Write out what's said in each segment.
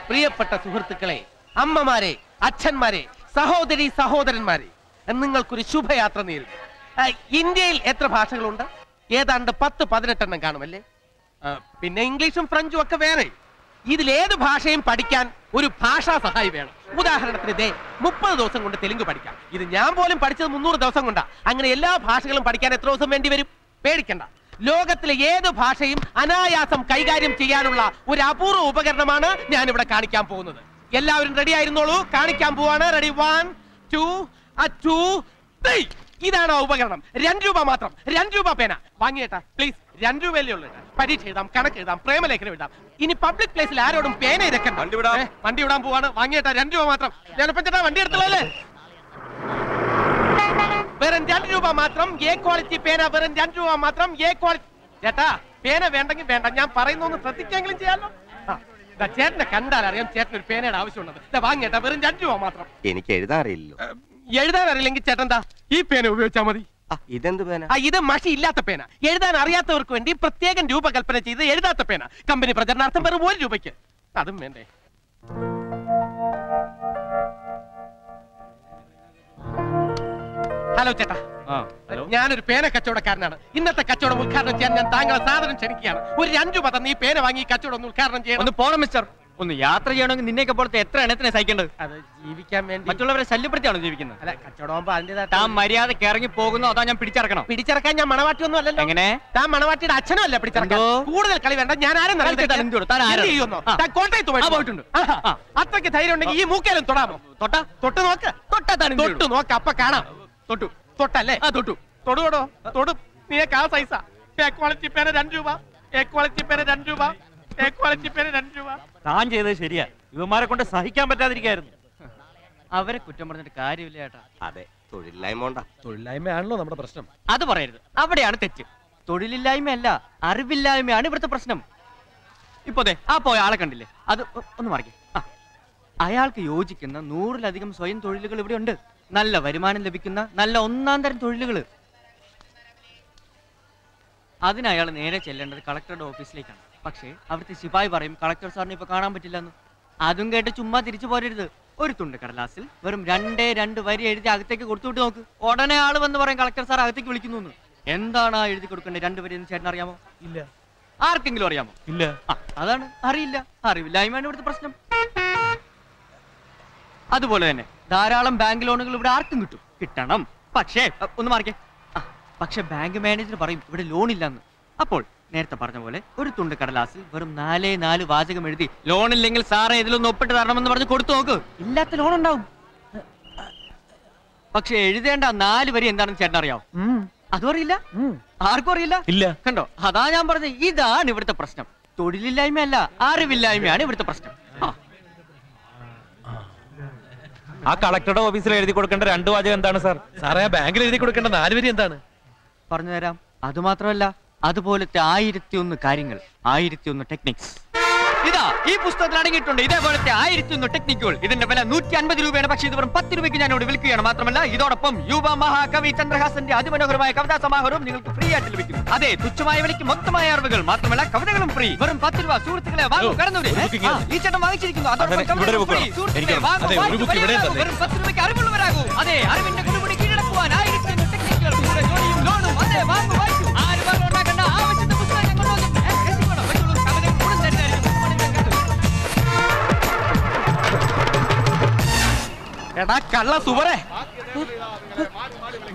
പ്രിയപ്പെട്ട സുഹൃത്തുക്കളെ, അമ്മമാരെ, അച്ഛന്മാരെ, സഹോദരി സഹോദരന്മാരെ, നിങ്ങൾക്കൊരു ശുഭയാത്ര നേരുന്നു. ഇന്ത്യയിൽ എത്ര ഭാഷകളുണ്ട്? ഏതാണ്ട് 10-18 കാണുമല്ലേ? പിന്നെ ഇംഗ്ലീഷും ഫ്രഞ്ചും ഒക്കെ വേറെ. ഇതിലേത് ഭാഷയും പഠിക്കാൻ ഒരു ഭാഷാ സഹായി വേണം. ഉദാഹരണത്തിന് 30 ദിവസം കൊണ്ട് തെലുങ്ക് പഠിക്കാം. ഇത് ഞാൻ പോലും പഠിച്ചത് 300 ദിവസം കൊണ്ടാ. അങ്ങനെ എല്ലാ ഭാഷകളും പഠിക്കാൻ എത്ര ദിവസം വേണ്ടി വരും? പേടിക്കണ്ട, ലോകത്തിലെ ഏത് ഭാഷയും അനായാസം കൈകാര്യം ചെയ്യാനുള്ള ഒരു അപൂർവ ഉപകരണമാണ് ഞാൻ ഇവിടെ കാണിക്കാൻ പോകുന്നത്. എല്ലാവരും റെഡി ആയിരുന്നോളൂ, കാണിക്കാൻ പോവാണ്. റെഡി, 1 2 2 3. ഇതാണ് ആ ഉപകരണം. 2 രൂപ മാത്രം. 2 രൂപ പേന വാങ്ങിയേട്ടാ പ്ലീസ്. 2 രൂപയല്ലേ ഉള്ളൂ. പരീക്ഷ എഴുതാം, കണക്ക് എഴുതാം, പ്രേമലേഖനം എഴുതാം. ഇനി പബ്ലിക് പ്ലേസിൽ ആരോടും പേന ഇതൊക്കെ വണ്ടി വിടാൻ പോവാണ്. വാങ്ങിയേട്ടാ 2 രൂപ മാത്രം. ഞാനിപ്പം ചേട്ടാ വണ്ടി എടുത്തല്ലേ? വെറും 2 രൂപ മാത്രം. എ ക്വാളിറ്റി പേന വെറും 2 രൂപ മാത്രം. A quality. ചേട്ടാ പേന വേണ്ടെങ്കിൽ വേണ്ട, ഞാൻ പറയുന്നൊന്ന് ശ്രദ്ധിക്കെങ്കിലും ചെയ്യാമല്ലോ. ചേട്ടനെ കണ്ടാൽ അറിയാം ചേട്ടന് ഒരു പേനയുടെ ആവശ്യമുള്ളത്. വാങ്ങിയേട്ടാ വെറും 2 രൂപ മാത്രം. എനിക്ക് എഴുതാൻ അറിയില്ലല്ലോ. എഴുതാൻ അറിയില്ലെങ്കിൽ ചേട്ടൻ ഈ പേന ഉപയോഗിച്ചാൽ മതി. ഇതെന്ത് പേന? ഇത് മഷി ഇല്ലാത്ത പേന. എഴുതാൻ അറിയാത്തവർക്ക് വേണ്ടി പ്രത്യേകം രൂപകൽപ്പന ചെയ്ത് എഴുതാത്ത പേന. കമ്പനി പ്രചരണാർത്ഥം വെറും 1 രൂപയ്ക്ക്. അതും വേണ്ടേ? ഹലോ ചേട്ടാ, ഞാനൊരു പേന കച്ചവടക്കാരനാണ്. ഇന്നത്തെ കച്ചവടം ഉദ്ഘാടനം ചെയ്യാൻ ഞാൻ താങ്കളെ സാധനം ക്ഷണിക്കുകയാണ്. ഒരു 2 രൂപ തന്ന് ഈ പേന വാങ്ങി കച്ചവടം ഒന്ന് ഉദ്ഘാടനം ചെയ്യണം. ഒന്ന് പോണം മിസ്റ്റർ. ഒന്ന് യാത്ര ചെയ്യണമെങ്കിൽ നിന്നെയൊക്കെ പോലത്തെ എത്ര എണ്ണത്തിനെ സഹിക്കേണ്ടത്? അത് ജീവിക്കാൻ വേണ്ടി. മറ്റുള്ളവരെ ശല്യപ്പെടുത്തിയാണോ ജീവിക്കുന്നത്? അല്ല, കച്ചവടമാകുമ്പോ അതിന്റെ താൻ മര്യാദക്ക് ഇറങ്ങി പോകുന്നു, അതാ ഞാൻ പിടിച്ചിറക്കണം. പിടിച്ചിറക്കാൻ ഞാൻ മണവാട്ടിയൊന്നും അല്ലല്ലോ. എങ്ങനെ? താൻ മണവാട്ടിയുടെ അച്ഛനും അല്ല പിടിച്ചിറക്കാൻ. കൂടുതൽ കളി വേണ്ട. ഞാൻ ആരും കോട്ടയത്ത് പോയിട്ടുണ്ട്. അത്രയ്ക്ക് ധൈര്യം ഉണ്ടെങ്കിൽ ഈ മൂക്കേലും തൊടാമോ? തൊട്ട് നോക്ക്. തൊട്ട് നോക്ക്, അപ്പൊ കാണാം. തൊട്ടല്ലേ? തൊട്ടു. തൊടുകൊടോ തൊടും. നീ ആ സൈസാ. എ ക്വാളിറ്റി പേന 2 രൂപ. എ ക്വാളിറ്റി പേന 2 രൂപ. എ ക്വാളിറ്റി പേന 2 രൂപ. താൻ ചെയ്തത് ശരിയാ. ഇവന്മാരെ കൊണ്ട് സഹിക്കാൻ പറ്റാതിരിക്കായിരുന്നു. അവരെ കുറ്റം പറഞ്ഞിട്ട് കാര്യമില്ല ചേട്ടാ. അതെ, തൊഴിലില്ലായ്മ. തൊഴിലില്ലായ്മയാണല്ലോ നമ്മുടെ പ്രശ്നം. അത് പറയരുത്, അവിടെയാണ് തെറ്റ്. തൊഴിലില്ലായ്മയല്ല, അറിവില്ലായ്മയാണ് ഇവിടുത്തെ പ്രശ്നം. ഇപ്പൊ ആ പോയ ആളെ കണ്ടില്ലേ? അത് ഒന്ന് മറിക്കും. അയാൾക്ക് യോജിക്കുന്ന 100-ലധികം സ്വയം തൊഴിലുകൾ ഇവിടെ ഉണ്ട്. നല്ല വരുമാനം ലഭിക്കുന്ന നല്ല 1-ാം തരം തൊഴിലുകൾ. അതിന് അയാൾ നേരെ ചെല്ലേണ്ടത് കളക്ടറുടെ ഓഫീസിലേക്കാണ്. പക്ഷേ അവിടുത്തെ ശിപായി പറയും കളക്ടർ സാറിന് ഇപ്പൊ കാണാൻ പറ്റില്ലെന്ന്. അതും കേട്ട് ചുമ്മാ തിരിച്ചു പോരരുത്. ഒരു തുണ്ട് കടലാസിൽ വെറും 2 വരി എഴുതി അകത്തേക്ക് കൊടുത്തുവിട്ട് നോക്ക്. ഉടനെ ആള് വന്ന് പറയും കളക്ടർ സാർ അകത്തേക്ക് വിളിക്കുന്നു. എന്താണ് ആ എഴുതി കൊടുക്കേണ്ടത് 2 വരി എന്ന് ചേട്ടൻ അറിയാമോ? ഇല്ല. ആർക്കെങ്കിലും അറിയാമോ? ഇല്ല. അതാണ്, അറിയില്ല. അറിവില്ലായ്മയാണ് ഇവിടുത്തെ പ്രശ്നം. അതുപോലെ തന്നെ ധാരാളം ബാങ്ക് ലോണുകൾ ഇവിടെ ആർക്കും കിട്ടണം. പക്ഷേ ഒന്ന് മാറിക്കേ. പക്ഷെ ബാങ്ക് മാനേജർ പറയും ഇവിടെ ലോൺ ഇല്ലെന്ന്. അപ്പോൾ നേരത്തെ പറഞ്ഞ പോലെ ഒരു തുണ്ട് കടലാസിൽ വെറും 4 വാചകം എഴുതി ലോണില്ലെങ്കിൽ സാറേ ഇതിലൊന്ന് ഒപ്പിട്ട് തരണമെന്ന് പറഞ്ഞ് കൊടുത്തു നോക്ക്. ഇല്ലാത്ത ലോൺ ഉണ്ടാവും. പക്ഷെ എഴുതേണ്ട 4 വരി എന്താണെന്ന് ചേട്ടൻ അറിയാവോ? അതും അറിയില്ല. ആർക്കും അറിയില്ല. ഇല്ല. കണ്ടോ, അതാ ഞാൻ പറഞ്ഞത്. ഇതാണ് ഇവിടുത്തെ പ്രശ്നം. തൊഴിലില്ലായ്മയല്ല, അറിവില്ലായ്മയാണ് ഇവിടുത്തെ പ്രശ്നം. ആ കളക്ടറുടെ ഓഫീസിൽ എഴുതി കൊടുക്കേണ്ട 2 വാചകം എന്താണ് സാർ? സാറേ, ആ ബാങ്കിൽ എഴുതി കൊടുക്കേണ്ട 4 വരി എന്താണ്? പറഞ്ഞുതരാം. അതുമാത്രമല്ല, അതുപോലത്തെ 1001 കാര്യങ്ങൾ, 1001 ടെക്നിക്സ് ഇതാ ഈ പുസ്തകത്തിൽ അടങ്ങിയിട്ടുണ്ട്. ഇതേപോലത്തെ 1001 ടെക്നിക്കുകൾ. ഇതിന്റെ വില 150 രൂപയാണ്. പക്ഷേ ഇത് വെറും 10 രൂപയ്ക്ക് ഞാൻ ഇവിടെ വിൽക്കുകയാണ്. മാത്രമല്ല ഇതോടൊപ്പം യുവ മഹാകവി ചന്ദ്രഹാസന്റെ അതിമനോഹരമായ കവിതാ സമാഹാരവും നിങ്ങൾക്ക് ഫ്രീ ആയിട്ട് ലഭിക്കും. അതെ, തുച്ഛമായ വിലയ്ക്ക് മൊത്തമായ അറിവുകൾ. മാത്രമല്ല കവിതകളും ഫ്രീ. വെറും 10 രൂപ. സുഹൃത്തുക്കളെ വാങ്ങൂ, കടന്നൂടെ. ഈ ചേട്ടൻ വാങ്ങിച്ചിരിക്കുന്നു. വെറും 10 രൂപയ്ക്ക് അറിവുള്ളവരാകൂ. അതെ, അറിവിന്റെ കൊടുമുടി കീഴടക്കുവാൻ 1001 ടെക്നിക്കുകൾ. ലോണും. അതെ, വാങ്ങൂ, വായിക്കൂ. ആരും ഉണ്ടാക്കേണ്ട ആവശ്യത്തെ പുസ്തകം എടാ കള്ള സുവറേ,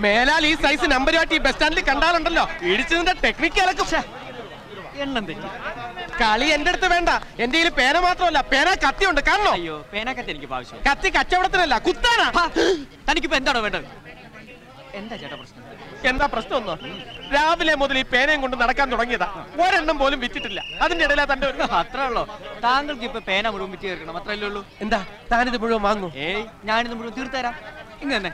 മേലാൽ ഈ സൈസ് നമ്പരുമായിട്ട് ഈ ബസ് സ്റ്റാൻഡിൽ കണ്ടാലുണ്ടല്ലോ ഇടിച്ചതിന്റെ ടെക്നിക്ക് ഇളക്കും. എണ്ണം തെറ്റി. കളി എന്റെ അടുത്ത് വേണ്ട. എന്റെ കയ്യിൽ പേന മാത്രമല്ല, പേന കത്തിയുണ്ട്. കാണണോ? അയ്യോ, പേന കത്തി എനിക്ക് ആവശ്യം. കത്തി കച്ചവടത്തിനല്ല, കുത്താനാ. തനിക്കിപ്പോ എന്താണോ വേണ്ടത്? എന്താ ചേട്ടാ പ്രശ്നം? എന്താ പ്രശ്നം ഒന്നോ? രാവിലെ മുതൽ ഈ പേനയും കൊണ്ട് നടക്കാൻ തുടങ്ങിയതാ. ഒരെണ്ണം പോലും വിറ്റിട്ടില്ല. അതിന്റെ ഇടയിലാ തന്റെ ഒരു. അത്രേ ഉള്ളൂ. താങ്കൾക്ക് ഇപ്പൊ പേന മുഴുവൻ വിറ്റ് തീർക്കണം, അത്രയല്ലേ ഉള്ളൂ. എന്താ താനിത് മുഴുവൻ വാങ്ങൂ? ഏയ്, ഞാനിത് മുഴുവൻ തീർത്തരാം. ഇങ്ങനെ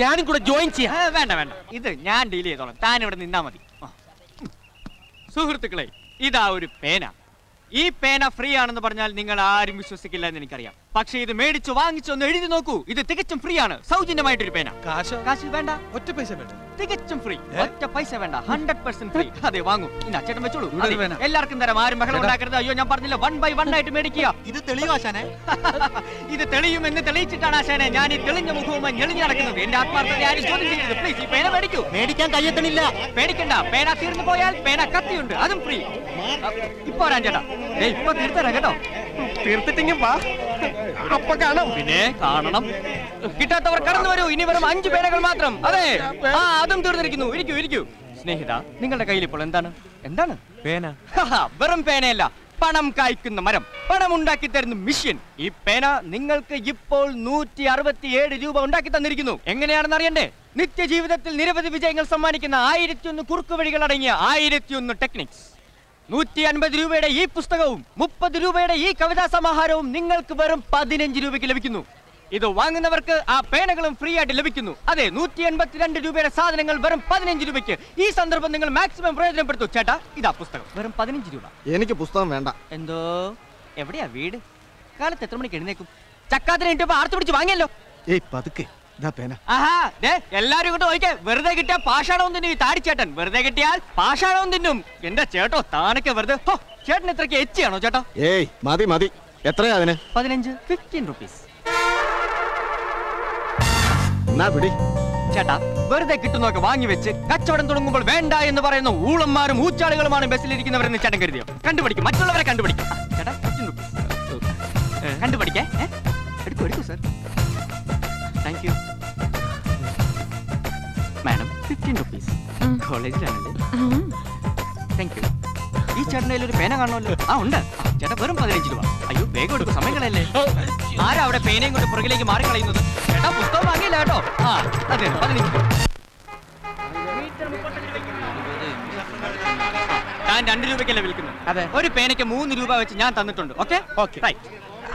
ഞാനും കൂടെ ജോയിൻ ചെയ്യാം. വേണ്ട വേണ്ട, ഇത് ഞാൻ ഡീൽ ചെയ്തോളാം. താൻ ഇവിടെ നിന്നാ മതി. സുഹൃത്തുക്കളെ, ഇതാ ഒരു പേന. ഈ പേന ഫ്രീ ആണെന്ന് പറഞ്ഞാൽ നിങ്ങൾ ആരും വിശ്വസിക്കില്ല എന്ന് എനിക്കറിയാം. പക്ഷേ ഇത് മേടിച്ചു വാങ്ങിച്ചൊന്ന് എഴുതി നോക്കൂ. ഇത് തികച്ചും ഫ്രീ ആണ്, സൗജന്യമായിട്ടൊരു പേന. കാശ് വേണ്ട, ഒറ്റ പൈസ വേണ്ട, തികച്ചും ഫ്രീ, ഒറ്റ പൈസ വേണ്ട, 100% ഫ്രീ. അതെ, വാങ്ങൂ. ഇനി അച്ചേട്ടൻ വെച്ചോളൂ. ഇവിടെ അതെ, വേണം. എല്ലാവർക്കും തരാം, ആരും ബഹളം ഉണ്ടാക്കരുത്. അയ്യോ, ഞാൻ പറഞ്ഞില്ല, 1 by 1 ആയിട്ട് മേടിക്കുക. ഇത് തെളിവാശാനെ. ഇത് തെളിയുമെന്ന് തെളിയിച്ചിട്ടാണ് ആശാനെ ഞാൻ ഈ തെളിഞ്ഞ മുഖവുമായി ഞെളിഞ്ഞു നടക്കുന്നത്. എന്റെ ആത്മാർത്ഥത ആരും ചോദ്യം ചെയ്യരുത്. പ്ലീസ്, ഈ പേന മേടിക്കൂ. മേടിക്കാൻ കയ്യെത്തണില്ല. പേടിക്കണ്ട, പേന തീർന്നു പോയാൽ പേന കത്തിയുണ്ട്, അതും ഫ്രീ. ഇപ്പൊ വരാൻ ചേട്ടാ, ഇപ്പൊ തീർത്തരാം കേട്ടോ. തീർത്തിട്ടെങ്കിൽ വാ, അപ്പൊ കാണാം. പിന്നെ കാണണം. കിട്ടാത്തവർ കടന്നു വരൂ. ഇനി വെറും 5 പേനകൾ മാത്രം. അതെ, അതും തീർന്നിരിക്കുന്നു. ഇരിക്കൂ, ഇരിക്കൂ. സ്നേഹിത, നിങ്ങളുടെ കയ്യിൽ ഇപ്പോൾ എന്താണ്? പേന. വെറും പേനയല്ല, പണം കായ്ക്കുന്ന മരം, പണം ഉണ്ടാക്കി തരുന്ന മിഷ്യൻ. ഈ പേന നിങ്ങൾക്ക് ഇപ്പോൾ 167 രൂപ ഉണ്ടാക്കി തന്നിരിക്കുന്നു. എങ്ങനെയാണെന്ന് അറിയണ്ടേ? നിത്യജീവിതത്തിൽ നിരവധി വിജയങ്ങൾ സമ്മാനിക്കുന്ന 1001 കുറുക്കുവഴികൾ അടങ്ങിയ 1001 ടെക്നിക്സ്. 150 രൂപയുടെ ഈ പുസ്തകവും 30 രൂപയുടെ ഈ കവിതാ സമാഹാരവും നിങ്ങൾക്ക് വെറും 15 രൂപയ്ക്ക് ലഭിക്കുന്നു. ഇത് വാങ്ങുന്നവർക്ക് ആ പേനകളും ഫ്രീ ആയിട്ട് ലഭിക്കുന്നു. അതെ, 182 രൂപയുടെ സാധനങ്ങൾ വെറും 15 രൂപയ്ക്ക്. ഈ സന്ദർഭം നിങ്ങൾ മാക്സിമം പ്രയോജനപ്പെടുത്തൂ. ചേട്ടാ, ഇതാ പുസ്തകം, വെറും 15 രൂപ. എനിക്ക് പുസ്തകം വേണ്ട. എന്തോ? എവിടെയാ വീട്? കാലത്ത് എത്ര മണിക്ക് എഴുന്നേക്കും? ചക്കാത്തിന് ഇപ്പൊ ആർത്തു പിടിച്ച് വാങ്ങിയല്ലോ. ഏയ് പതുക്കെ, ഇതാ പേന. ആഹാ, എല്ലാരും ഇങ്ങോട്ട് നോക്കിയേ. വെറുതെ കിട്ടിയാൽ പാഷാണവും തിന്നും ഈ താടിച്ചേട്ടൻ. വെറുതെ കിട്ടിയാൽ പാഷാണവും തിന്നും. എന്റെ ചേട്ടോ, താനൊക്കെ വെറുതെ. ചേട്ടൻ എത്രയ്ക്ക് എച്ചിയാണോ ചേട്ടാ? ഏയ് മതി മതി. എത്രയാ അതിന്? 15 റുപ്പീസ്. എന്നാ പിടി. ചേട്ടാ, വെറുതെ കിട്ടുന്നൊക്കെ വാങ്ങി വെച്ച് കച്ചവടം തുടങ്ങുമ്പോൾ വേണ്ട എന്ന് പറയുന്ന ഊളന്മാരും ഊച്ചാളികളുമാണ് ബസ്സിലിരിക്കുന്നവരെന്ന് ചേട്ടൻ കരുതിയോ? കണ്ടുപിടിക്കും, മറ്റുള്ളവരെ കണ്ടുപിടിക്കും. ചേട്ടാ, 15 റുപ്പീസ് കണ്ടുപിടിക്കേ. എടുക്കൂ, എടുക്കൂ sir. Thank you madam. 15 rupees. കോളേജിലാണല്ലേ? Thank you. ഈ ചേട്ടൻ്റെ ഒരു പേന കാണുമല്ലോ. ഉണ്ട്. ചേട്ടാ, വെറും 15 രൂപ. അയ്യോ, വേഗം എടുക്കും, സമയം കളയല്ലേ. ആരാ അവിടെ പേനയും കൊണ്ട് പുറകിലേക്ക് മാറി കളയുന്നത്? ചേട്ടാ, പുസ്തകം വാങ്ങിയില്ല കേട്ടോ. അതെ, 15 രൂപ. ഞാൻ 2 രൂപയ്ക്കല്ലേ വിൽക്കുന്നത്? അതെ. ഒരു പേനയ്ക്ക് 3 രൂപ വെച്ച് ഞാൻ തന്നിട്ടുണ്ട്. Okay, okay.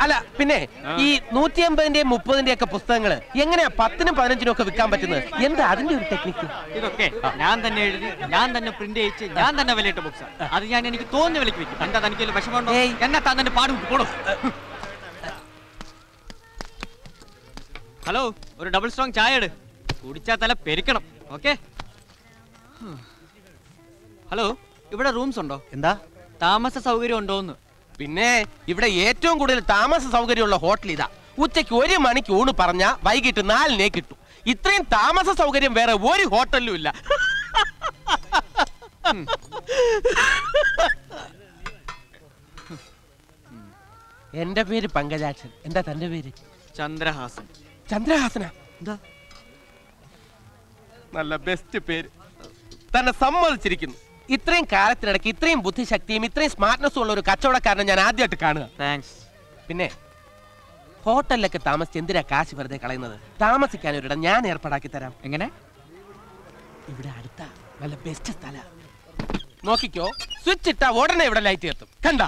അല്ല, പിന്നെ ഈ 150-ന്റെയും 30-ന്റെയും ഒക്കെ പുസ്തകങ്ങള് എങ്ങനെയാ 10-നും 15-നും ഒക്കെ വിൽക്കാൻ പറ്റുന്നത്? എന്താ അതിന്റെ ഒരു ടെക്നിക്ക്? ഇതൊക്കെ ഞാൻ തന്നെ എഴുതി, ഞാൻ തന്നെ പ്രിന്റ് ചെയ്യിച്ച്, ഞാൻ തന്നെ വിലയിട്ട ബുക്സ്. അത് ഞാൻ എനിക്ക് തോന്നിയ വിലക്ക് വിൽക്കും. എന്താ തനിക്ക് വിഷമമുണ്ടോ? എന്നാ തന്നെ പാടും പോടോ. ഹലോ, ഒരു ഡബിൾ സ്ട്രോങ് ചായ എടു. കുടിച്ചാ തല പെരുക്കണം. ഓക്കെ. ഹലോ, ഇവിടെ റൂംസ് ഉണ്ടോ? എന്താ? താമസ സൗകര്യം ഉണ്ടോന്ന്? പിന്നെ ഇവിടെ ഏറ്റവും കൂടുതൽ താമസ സൗകര്യമുള്ള ഹോട്ടൽ ഇതാ. ഉച്ചയ്ക്ക് 1 മണിക്ക് ഊണ് പറഞ്ഞാ വൈകിട്ട് 4-നേ കിട്ടും. ഇത്രയും താമസ സൗകര്യം വേറെ ഒരു ഹോട്ടലിലും ഇല്ല. എന്റെ പേര് പങ്കജാക്ഷൻ. എന്താ തന്റെ പേര്? ചന്ദ്രഹാസൻ. ചന്ദ്രഹാസന? എന്താ? നല്ല ബെസ്റ്റ് പേര്. തന്നെ സമ്മതിച്ചിരിക്കുന്നു. ഇത്രയും കാലത്തിനിടയ്ക്ക് ഇത്രയും ബുദ്ധിശക്തിയും ഇത്രയും സ്മാർട്ട്നെസ്സും ഉള്ള ഒരു കച്ചവടക്കാരനെ ഞാൻ ആദ്യമായിട്ട് കാണുക. താങ്ക്സ്. പിന്നെ ഹോട്ടലിലൊക്കെ താമസിച്ച് എന്തിനാ കാശ് വെറുതെ കളയുന്നത്? താമസിക്കാൻ ഒരിടം ഞാൻ ഏർപ്പാടാക്കി തരാം. എങ്ങനെ? ഇവിടെ അടുത്ത നല്ല ബെസ്റ്റ് സ്ഥല. നോക്കിക്കോ, സ്വിച്ച് ഇട്ടാ ഉടനെ ഇവിടെ ലൈറ്റ് എത്തും. കണ്ട,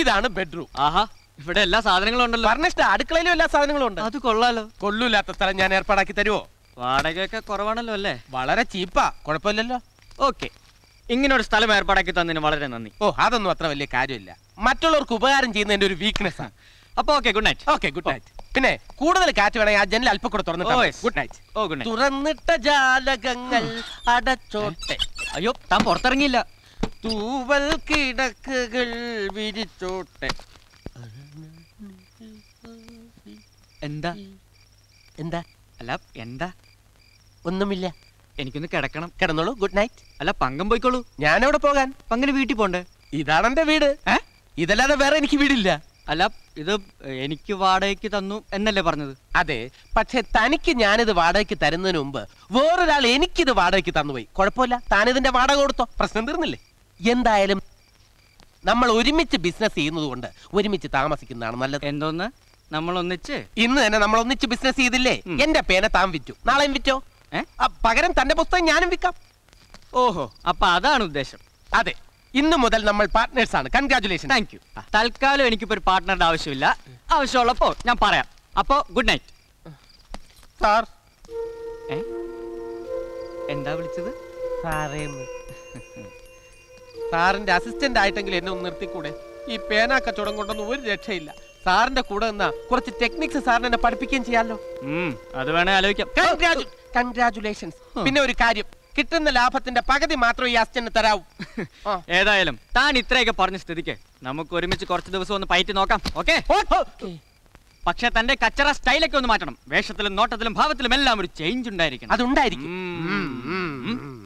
ഇതാണ് ബെഡ്റൂം. ആഹാ, ഇവിടെ എല്ലാ സാധനങ്ങളും ഉണ്ടല്ലോ. ഫർണിഷ്ഡ്, അടുക്കളയിലും എല്ലാ സാധനങ്ങളും ഉണ്ട്. അത് കൊള്ളാലോ. കൊള്ളൂല്ലാത്ത സ്ഥലം ഞാൻ ഏർപ്പാടാക്കി തരുമോ? വാടകയൊക്കെ കുറവാണല്ലോ അല്ലേ? വളരെ ചീപ്പാ, കുഴപ്പമില്ലല്ലോ. ഓക്കെ, ഇങ്ങനെ ഒരു സ്ഥലം ഏർപ്പാടാക്കി തന്നതിന് വളരെ നന്ദി. ഓ, അതൊന്നും അത്ര വലിയ കാര്യമില്ല. മറ്റുള്ളവർക്ക് ഉപകാരം ചെയ്യുന്നതിന്റെ ഒരു വീക്ക്നെസ് ആണ്. അപ്പൊ okay, good night. Okay, good night. പിന്നെ കൂടുതൽ കാറ്റ് വേണമെങ്കിൽ ആ ജനൽ അല്പം കൂടെ തുറന്നിട്ട്. Good night. ഓ, ഗുഡ് നൈറ്റ്. തുറന്നിട്ട ജാലകങ്ങൾ അടച്ചോട്ടെ. അയ്യോ, താൻ പുറത്തിറങ്ങിയില്ല. തൂവൽ കിടക്കുകൾ വിരിച്ചോട്ടെ. എന്താ? എന്താ? അല്ല, എന്താ? ഒന്നുമില്ല. എനിക്കൊന്ന് കിടക്കണം. കിടന്നോളൂ. Good night. അല്ല, പങ്കം പോയിക്കോളൂ. ഞാൻ എവിടെ പോകാൻ? പങ്കിന് വീട്ടിൽ പോണ്ടേ? ഇതാണ് എന്റെ വീട്. ഇതല്ലാതെ വേറെ എനിക്ക് വീടില്ല. അല്ല, ഇത് എനിക്ക് വാടകയ്ക്ക് തന്നു എന്നല്ലേ പറഞ്ഞത്? അതെ, പക്ഷെ തനിക്ക് ഞാനിത് വാടകയ്ക്ക് തരുന്നതിന് മുമ്പ് വേറൊരാൾ എനിക്കിത് വാടകയ്ക്ക് തന്നുപോയി. കുഴപ്പമില്ല, താനിതിന്റെ വാടക കൊടുത്തോ, പ്രശ്നം തീർന്നില്ലേ? എന്തായാലും നമ്മൾ ഒരുമിച്ച് ബിസിനസ് ചെയ്യുന്നത് കൊണ്ട് ഒരുമിച്ച് താമസിക്കുന്നതാണ് നല്ലത്. എന്തോന്ന്? നമ്മൾ ഒന്നിച്ച് ഇന്ന് തന്നെ നമ്മൾ ഒന്നിച്ച് ബിസിനസ് ചെയ്തില്ലേ? എന്റെ പേന താൻ വിറ്റു, നാളെയും വിറ്റോ? പകരം തന്റെ പുസ്തകം ഞാനും വിൽക്കാം. ഓഹോ, അപ്പൊ അതാണ് ഉദ്ദേശം. അതെ, ഇന്ന് മുതൽ നമ്മൾ പാർട്ട്നേഴ്സ് ആണ്. കൺഗ്രാറ്റുലേഷൻ. Thank you. തൽക്കാലം എനിക്കിപ്പോ ഒരു പാർട്ട്ണറുടെ ആവശ്യമില്ല. ആവശ്യമുള്ളപ്പോ ഞാൻ പറയാം. അപ്പോ ഗുഡ് നൈറ്റ്. സാർ. എന്താ വിളിച്ചത്? സാറിന്റെ അസിസ്റ്റന്റ് ആയിട്ടെങ്കിലും എന്നെ ഒന്ന് നിർത്തിക്കൂടെ? ഈ പേന കച്ചവടം കൊണ്ടൊന്നും ഒരു രക്ഷയില്ല. സാറിന്റെ കൂടെ നിന്നാ കുറച്ച് ടെക്നിക്സ് സാറിന് എന്നെ പഠിപ്പിക്കുകയും ചെയ്യാലോ. അത് വേണേ ആലോചിക്കാം. കൺഗ്രാചുലേഷൻസ്. പിന്നെ ഒരു കാര്യം, കിട്ടുന്ന ലാഭത്തിന്റെ പകുതി മാത്രം ഈ അസിസ്റ്റന്റ് തരാവൂ. ആ. ഏതായാലും താൻ ഇത്രയൊക്കെ പറഞ്ഞ സ്ഥിതിക്ക് നമുക്ക് ഒരുമിച്ച് കുറച്ച് ദിവസം ഒന്ന് പയറ്റി നോക്കാം. ഓക്കെ? പക്ഷെ തന്റെ കച്ചറ സ്റ്റൈലൊക്കെ ഒന്ന് മാറ്റണം. വേഷത്തിലും നോട്ടത്തിലും ഭാവത്തിലും എല്ലാം ഒരു ചേഞ്ച് ഉണ്ടായിരിക്കണം. അതുണ്ടായിരിക്കും. ഉം.